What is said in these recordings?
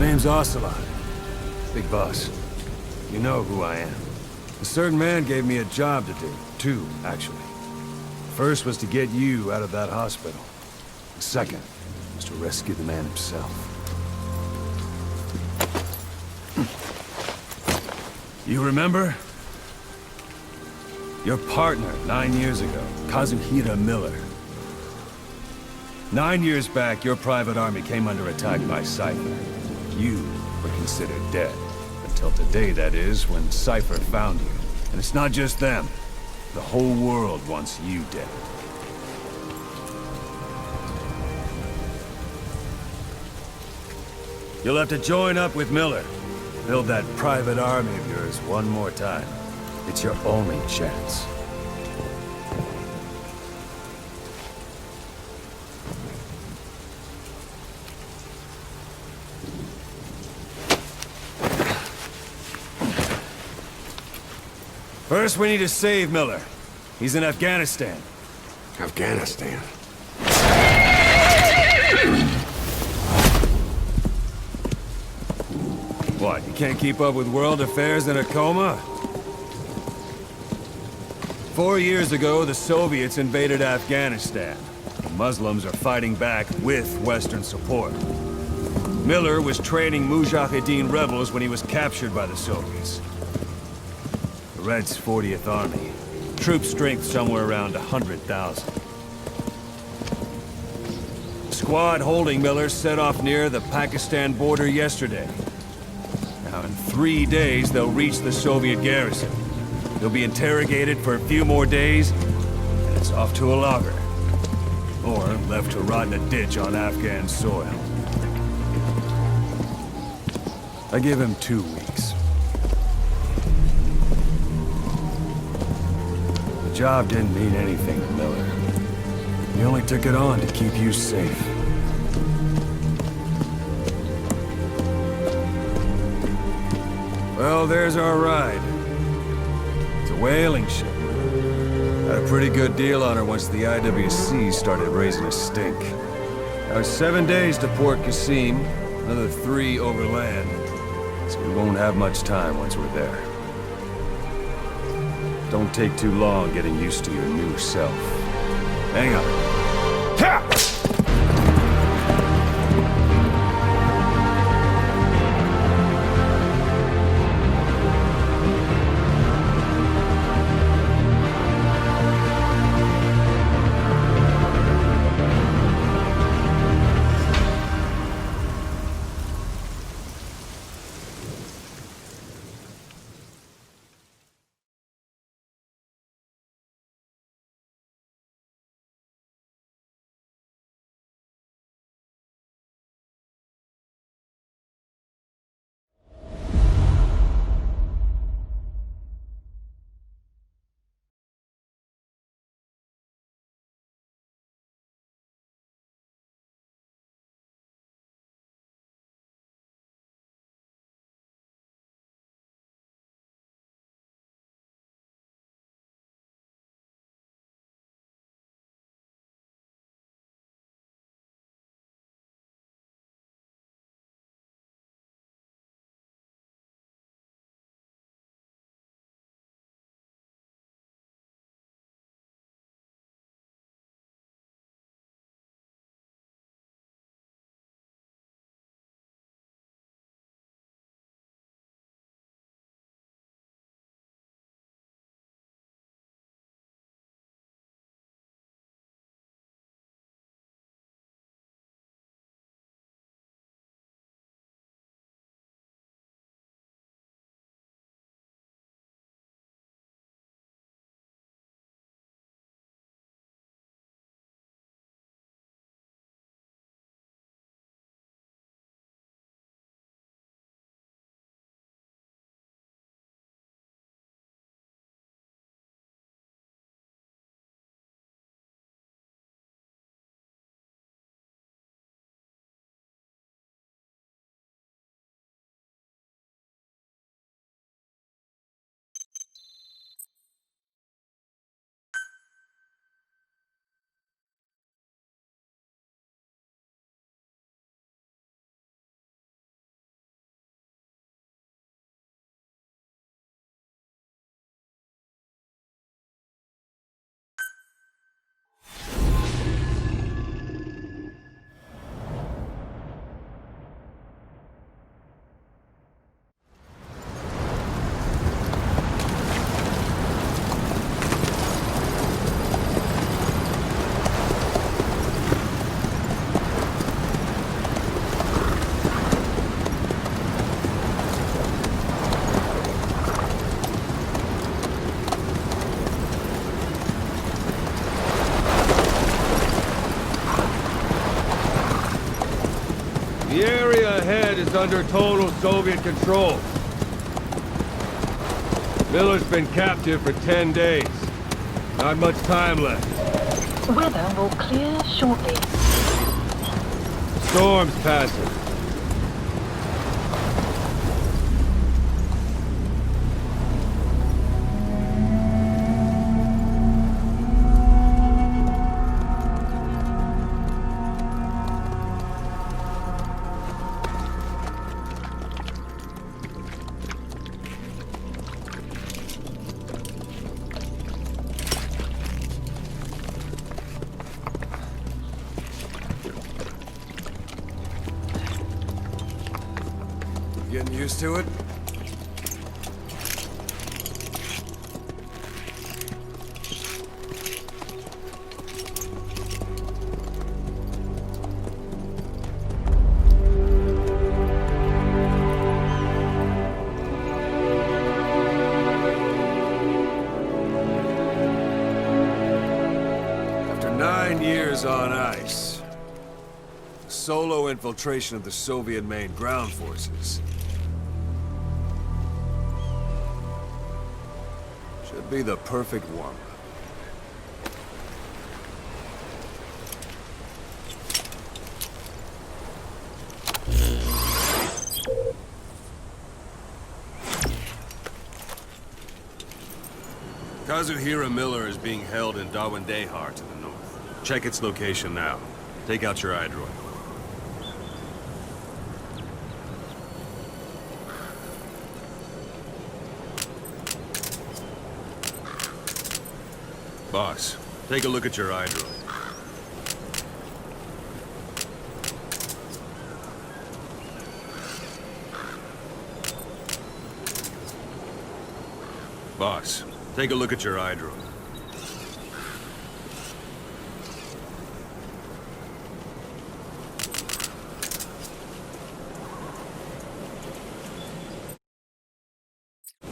name's Ocelot. Big boss. You know who I am. A certain man gave me a job to do. Two, actually. First was to get you out of that hospital. The second was to rescue the man himself. You remember? Your partner, 9 years ago, Kazuhira Miller. 9 years back, your private army came under attack by Cypher. You were considered dead. Until today, that is, when Cypher found you. And it's not just them. The whole world wants you dead. You'll have to join up with Miller. Build that private army of yours one more time. It's your only chance. First, we need to save Miller. He's in Afghanistan. Afghanistan? What, you can't keep up with world affairs in a coma? 4 years ago, the Soviets invaded Afghanistan. The Muslims are fighting back with Western support. Miller was training Mujahideen rebels when he was captured by the Soviets. The Red's 40th Army. Troop strength somewhere around 100,000. The squad holding Miller set off near the Pakistan border yesterday. Now, in 3 days, they'll reach the Soviet garrison. They'll be interrogated for a few more days, and it's off to a lager. Or left to rot in a ditch on Afghan soil. I give him 2 weeks. The job didn't mean anything to Miller. He only took it on to keep you safe. Well, there's our ride. It's a whaling ship. Had a pretty good deal on her once the IWC started raising a stink. Now it's 7 days to Port Qasim, another 3 overland. So we won't have much time once we're there. Don't take too long getting used to your new self. Hang on. Ha! The area ahead is under total Soviet control. Miller's been captive for 10 days. Not much time left. Weather will clear shortly. Storm's passing. Getting used to it? After 9 years on ice, solo infiltration of the Soviet main ground forces should be the perfect warm-up. Kazuhira Miller is being held in Dawandehar to the north. Check its location now. Take out your iDroid. Boss, take a look at your iDroid. Boss, take a look at your iDroid.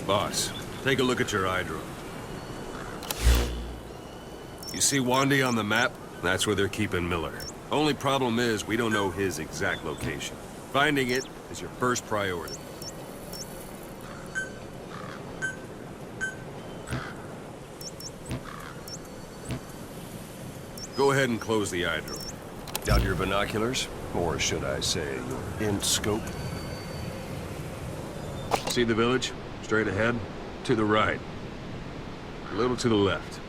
Boss, take a look at your iDroid. You see Wandy on the map? That's where they're keeping Miller. Only problem is, we don't know his exact location. Finding it is your first priority. Go ahead and close the iDroid. Got your binoculars? Or should I say, your int-scope? See the village? Straight ahead? To the right. A little to the left.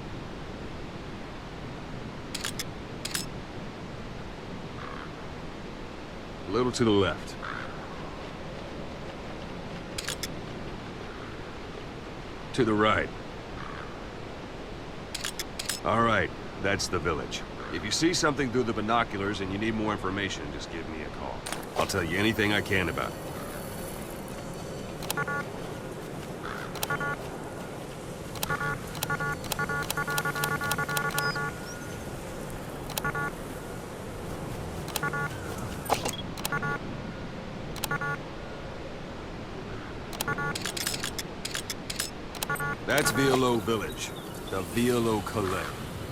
A little to the left. To the right. All right, that's the village. If you see something through the binoculars and you need more information, just give me a call. I'll tell you anything I can about it. That's Violo Village, the Violo Calais.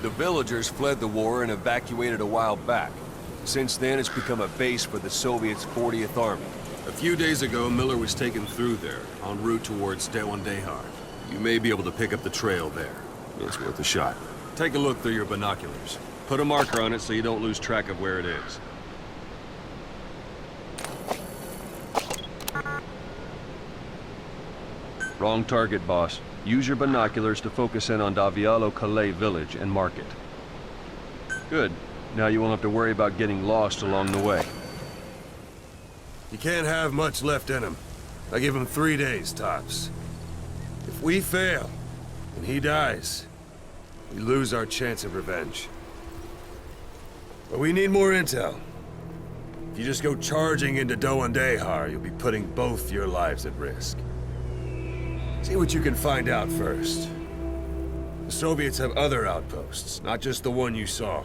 The villagers fled the war and evacuated a while back. Since then, it's become a base for the Soviets' 40th Army. A few days ago, Miller was taken through there, en route towards Dawandehar. You may be able to pick up the trail there. It's worth a shot. Take a look through your binoculars. Put a marker on it so you don't lose track of where it is. Wrong target, boss. Use your binoculars to focus in on Davialo Calais village and mark it. Good. Now you won't have to worry about getting lost along the way. You can't have much left in him. I give him 3 days, tops. If we fail, and he dies, we lose our chance of revenge. But we need more intel. If you just go charging into Dawandehar, you'll be putting both your lives at risk. See what you can find out first. The Soviets have other outposts, not just the one you saw.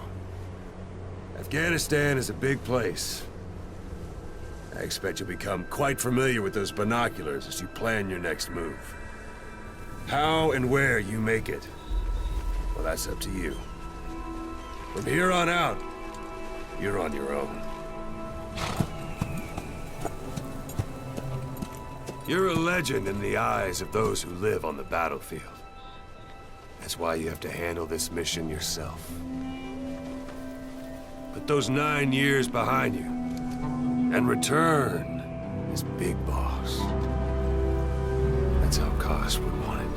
Afghanistan is a big place. I expect you'll become quite familiar with those binoculars as you plan your next move. How and where you make it, well, that's up to you. From here on out, you're on your own. You're a legend in the eyes of those who live on the battlefield. That's why you have to handle this mission yourself. Put those 9 years behind you, and return as Big Boss. That's how Koss would want it.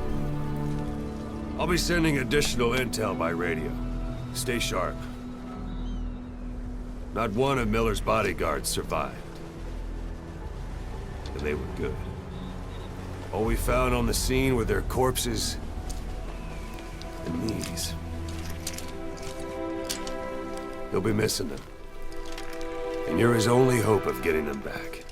I'll be sending additional intel by radio. Stay sharp. Not one of Miller's bodyguards survived. And they were good. All we found on the scene were their corpses and knees. He'll be missing them. And you're his only hope of getting them back.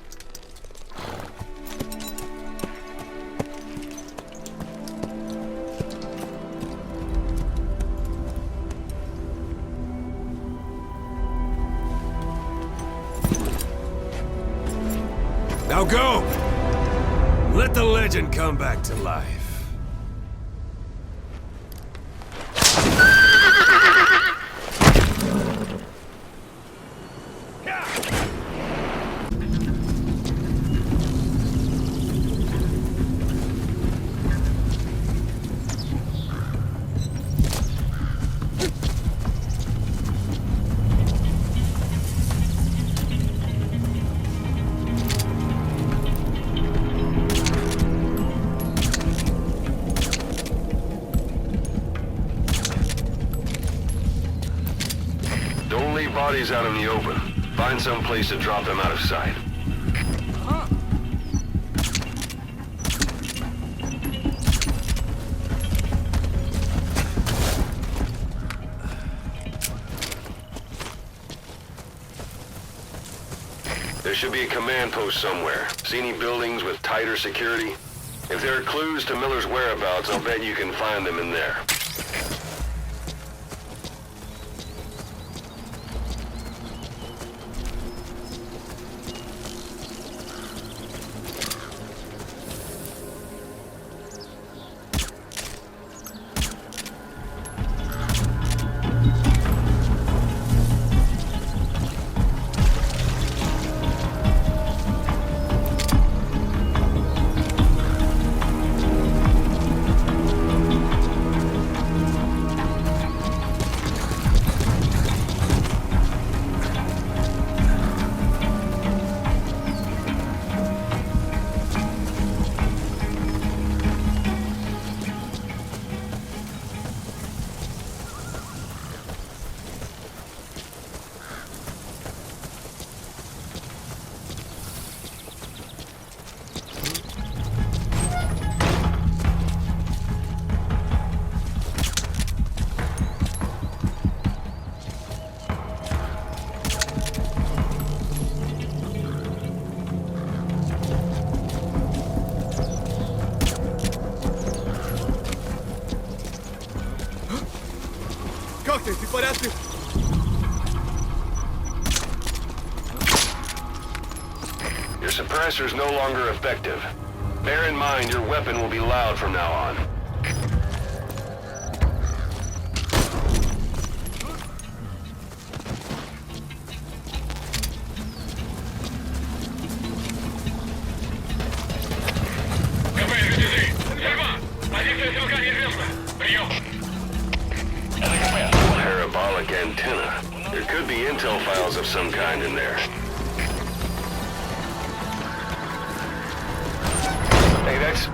Now go! Let the legend come back to life. Don't leave bodies out in the open. Find some place to drop them out of sight. There should be a command post somewhere. See any buildings with tighter security? If there are clues to Miller's whereabouts, I'll bet you can find them in there. Your suppressor's no longer effective. Bear in mind your weapon will be loud from now on. Parabolic antenna. There could be intel files of some kind in there. Hey, that's...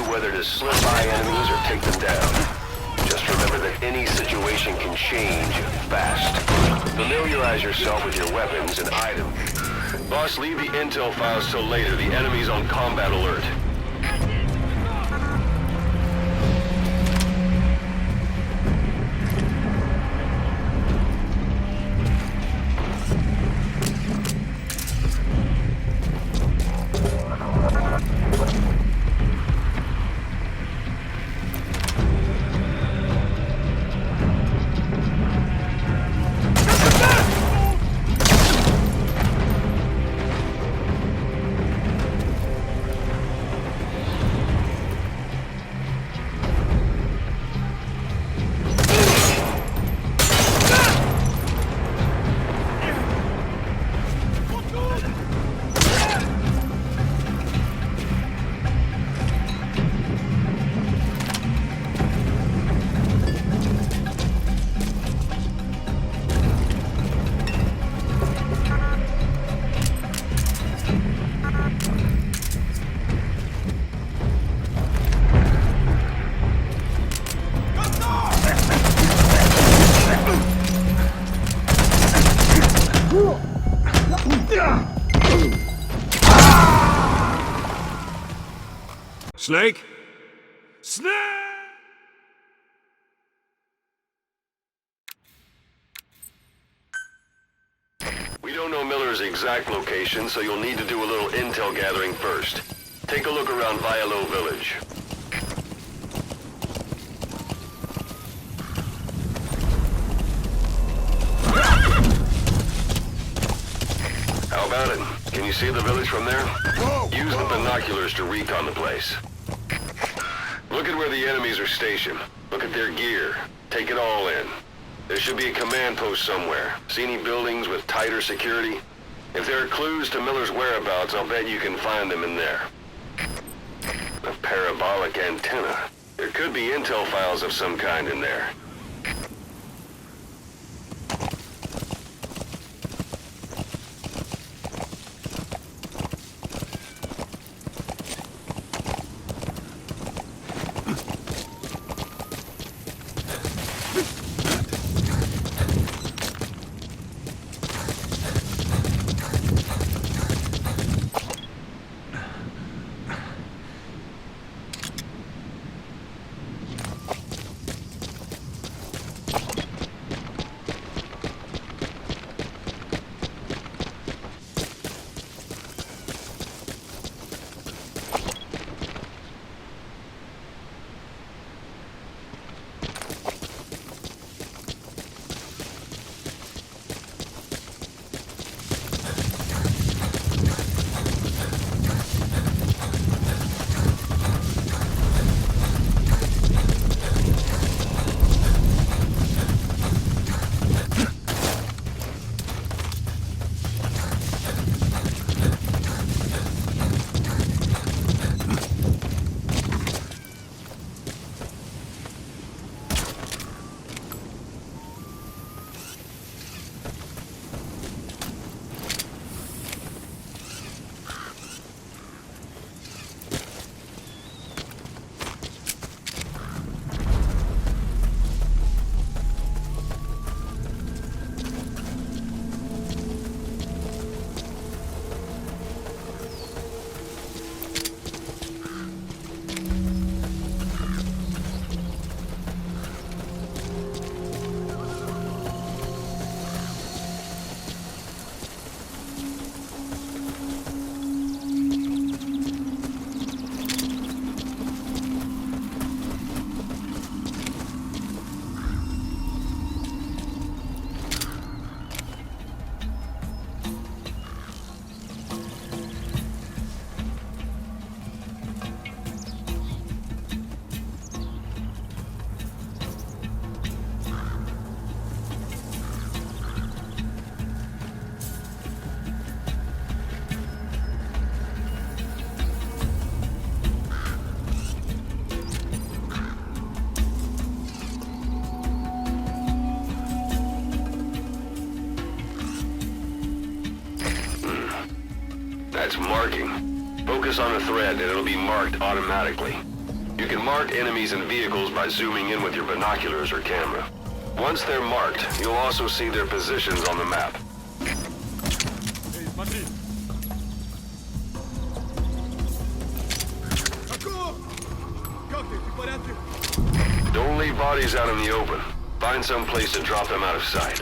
whether to slip by enemies or take them down. Just remember that any situation can change fast. Familiarize yourself with your weapons and items. Boss, leave the intel files till later. The enemy's on combat alert. Snake? Snake! We don't know Miller's exact location, so you'll need to do a little intel gathering first. Take a look around Vialo Village. How about it? Can you see the village from there? Use the binoculars to recon the place. Look at where the enemies are stationed. Look at their gear. Take it all in. There should be a command post somewhere. See any buildings with tighter security? If there are clues to Miller's whereabouts, I'll bet you can find them in there. A parabolic antenna. There could be intel files of some kind in there. That's marking. Focus on a thread and it'll be marked automatically. You can mark enemies and vehicles by zooming in with your binoculars or camera. Once they're marked, you'll also see their positions on the map. Don't leave bodies out in the open. Find some place to drop them out of sight.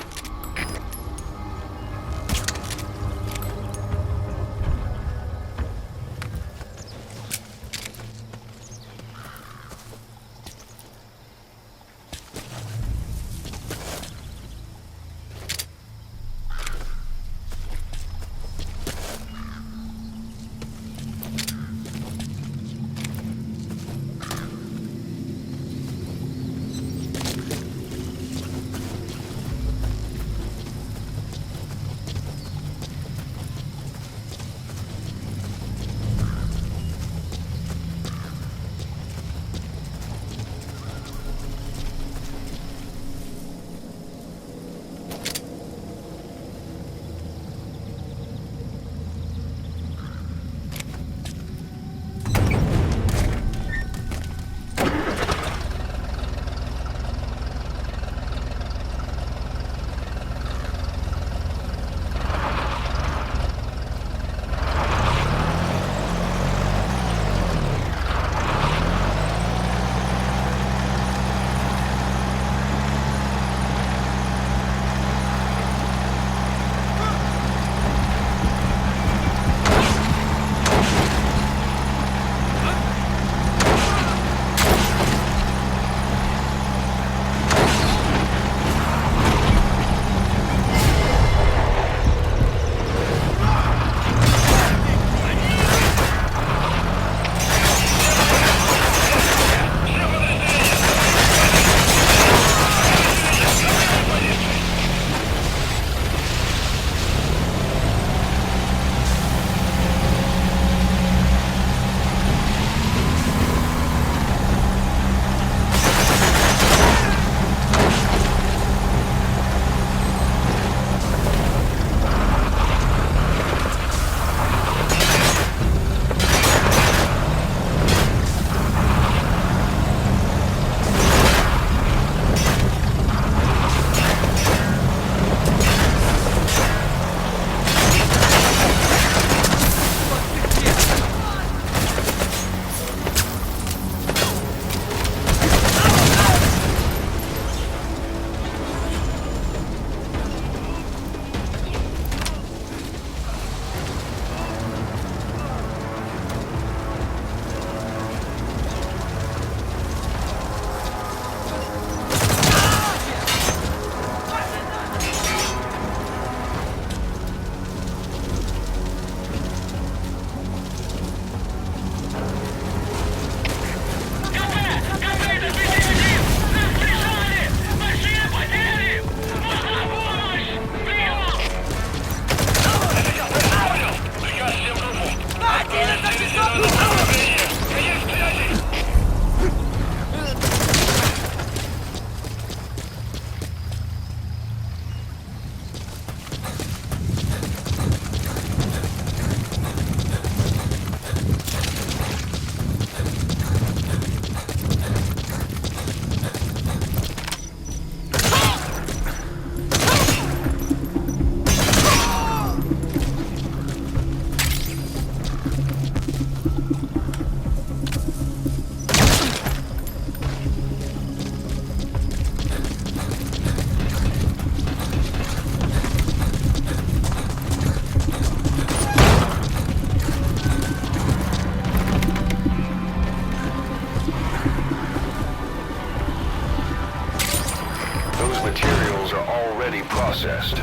already processed.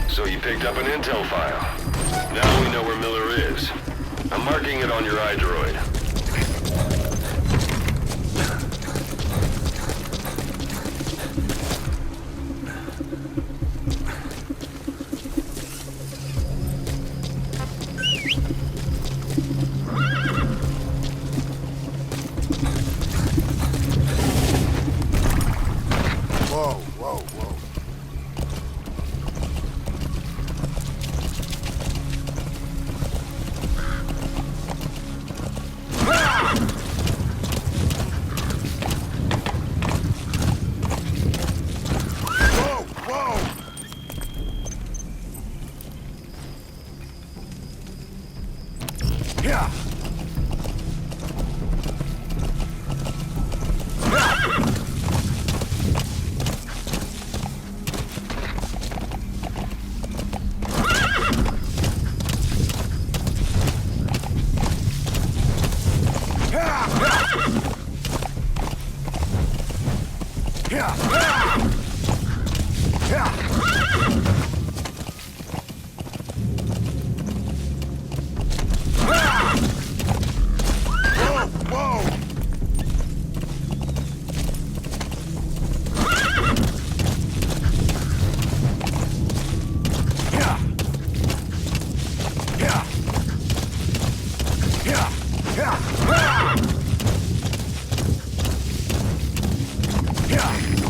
So you picked up an intel file. Now we know where Miller is. I'm marking it on your iDroid. Whoa, whoa, whoa. Yeah.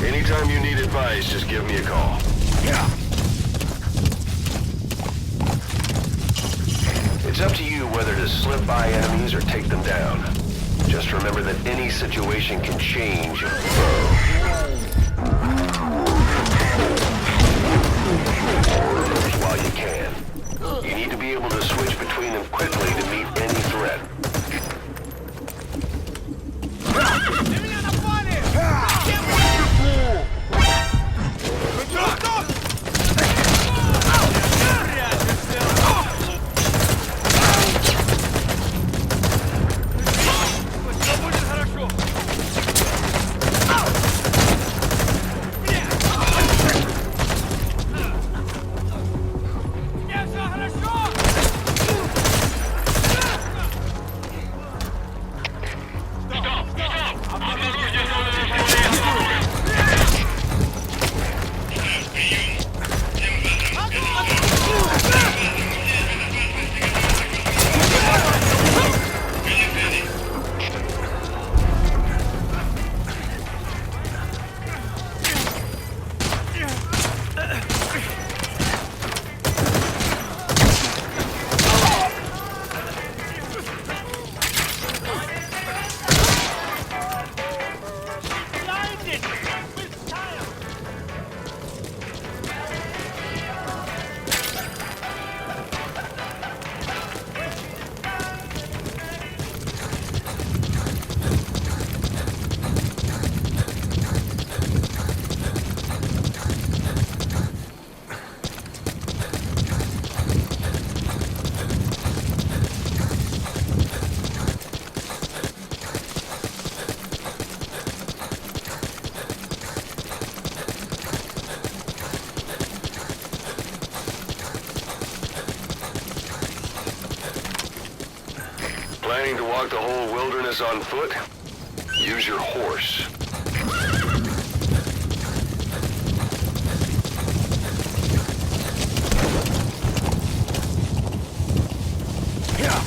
Anytime you need advice, just give me a call. Yeah. It's up to you whether to slip by enemies or take them down. Just remember that any situation can change while you can. You need to be able to switch between them quickly to meet any threat. Planning to walk the whole wilderness on foot? Use your horse. Yeah.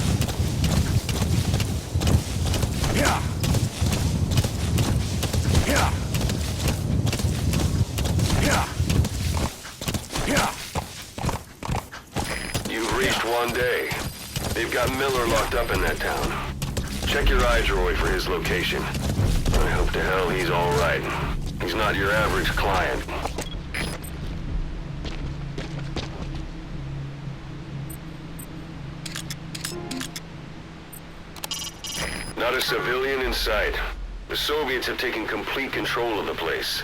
Yeah. Yeah. Yeah. Yeah. You've reached one day. They've got Miller locked up in that town. Check your iDroid for his location. I hope to hell he's all right. He's not your average client. Not a civilian in sight. The Soviets have taken complete control of the place.